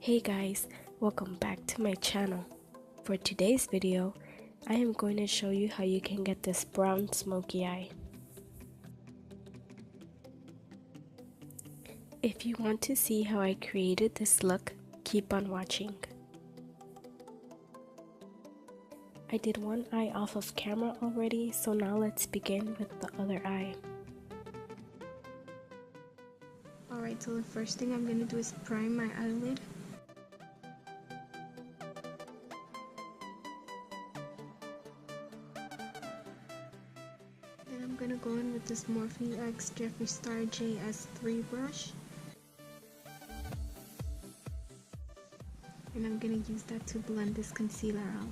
Hey guys, welcome back to my channel. For today's video, I am going to show you how you can get this brown smoky eye. If you want to see how I created this look, keep on watching. I did one eye off of camera already, so now let's begin with the other eye. Alright, so the first thing I'm going to do is prime my eyelid. Then I'm going to go in with this Morphe X Jeffree Star JS3 brush. And I'm going to use that to blend this concealer out.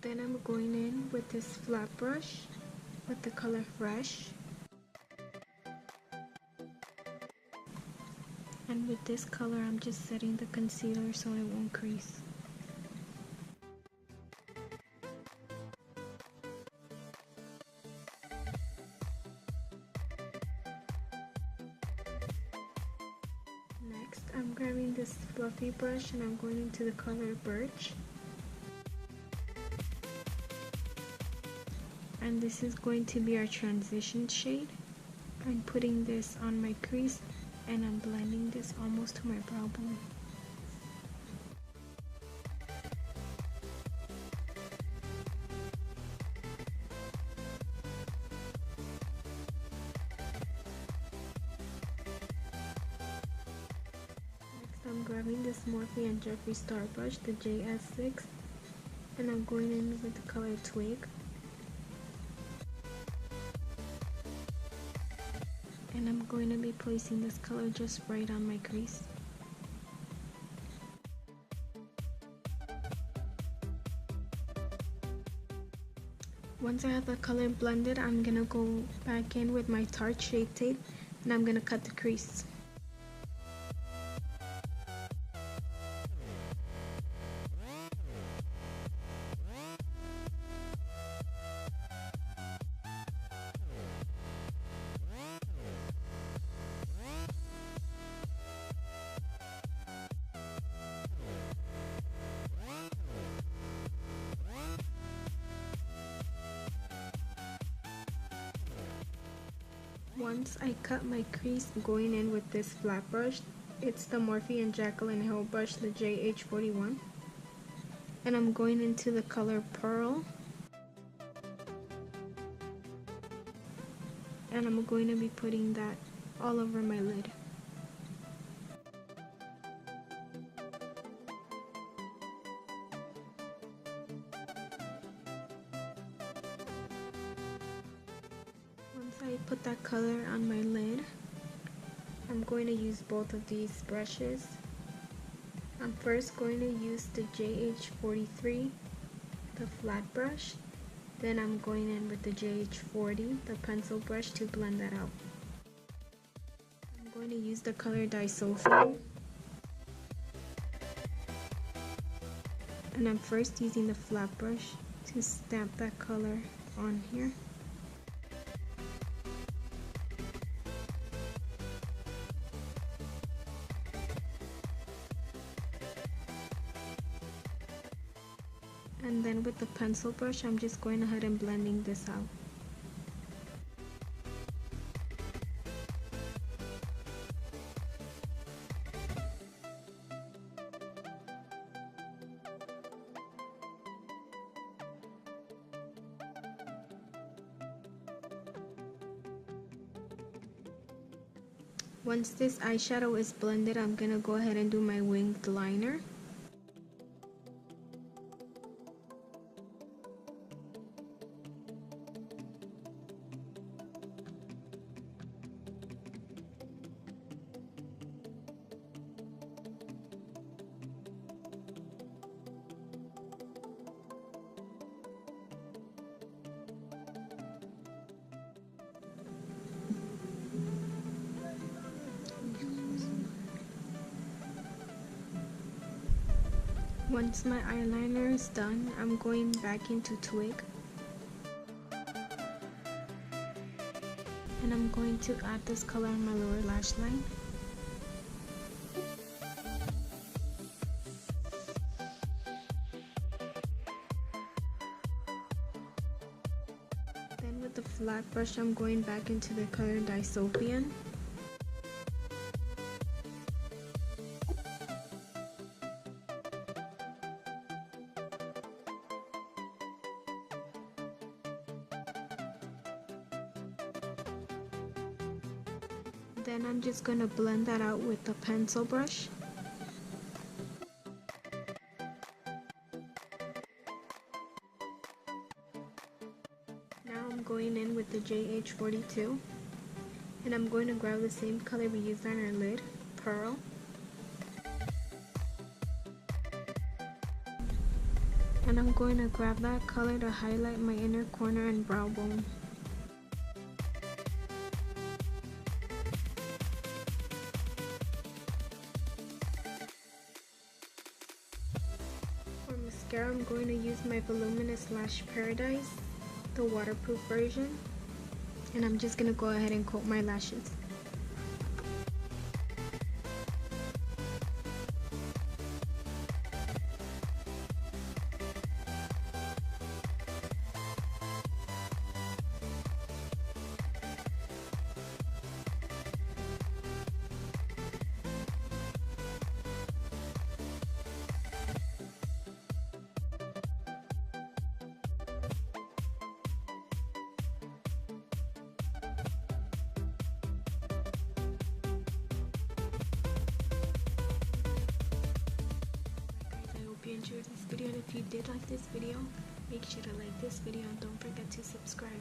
Then I'm going in with this flat brush with the color Fresh. And with this color, I'm just setting the concealer so it won't crease. Next, I'm grabbing this fluffy brush and I'm going into the color Birch. And this is going to be our transition shade. I'm putting this on my crease and I'm blending this almost to my brow bone. Next, I'm grabbing this Morphe and Jeffree Star brush, the JS6, and I'm going in with the color Twig. And I'm going to be placing this color just right on my crease. Once I have the color blended, I'm going to go back in with my Tarte Shape Tape and I'm going to cut the crease. Once I cut my crease, going in with this flat brush, it's the Morphe and Jaclyn Hill brush, the JH41. And I'm going into the color Pearl. And I'm going to be putting that all over my lid. Once I put that color on my lid, I'm going to use both of these brushes. I'm first going to use the JH43, the flat brush. Then I'm going in with the JH40, the pencil brush, to blend that out. I'm going to use the color Disulfide. And I'm first using the flat brush to stamp that color on here. And then with the pencil brush, I'm just going ahead and blending this out. Once this eyeshadow is blended, I'm going to go ahead and do my winged liner. Once my eyeliner is done, I'm going back into Twig. And I'm going to add this color on my lower lash line. Then with the flat brush, I'm going back into the color Dystopian. Then I'm just going to blend that out with the pencil brush. Now I'm going in with the JH42, and I'm going to grab the same color we used on our lid, Pearl. And I'm going to grab that color to highlight my inner corner and brow bone. For mascara, I'm going to use my Voluminous Lash Paradise, the waterproof version, and I'm just going to go ahead and coat my lashes. Hope you enjoyed this video, and if you did like this video, make sure to like this video and don't forget to subscribe.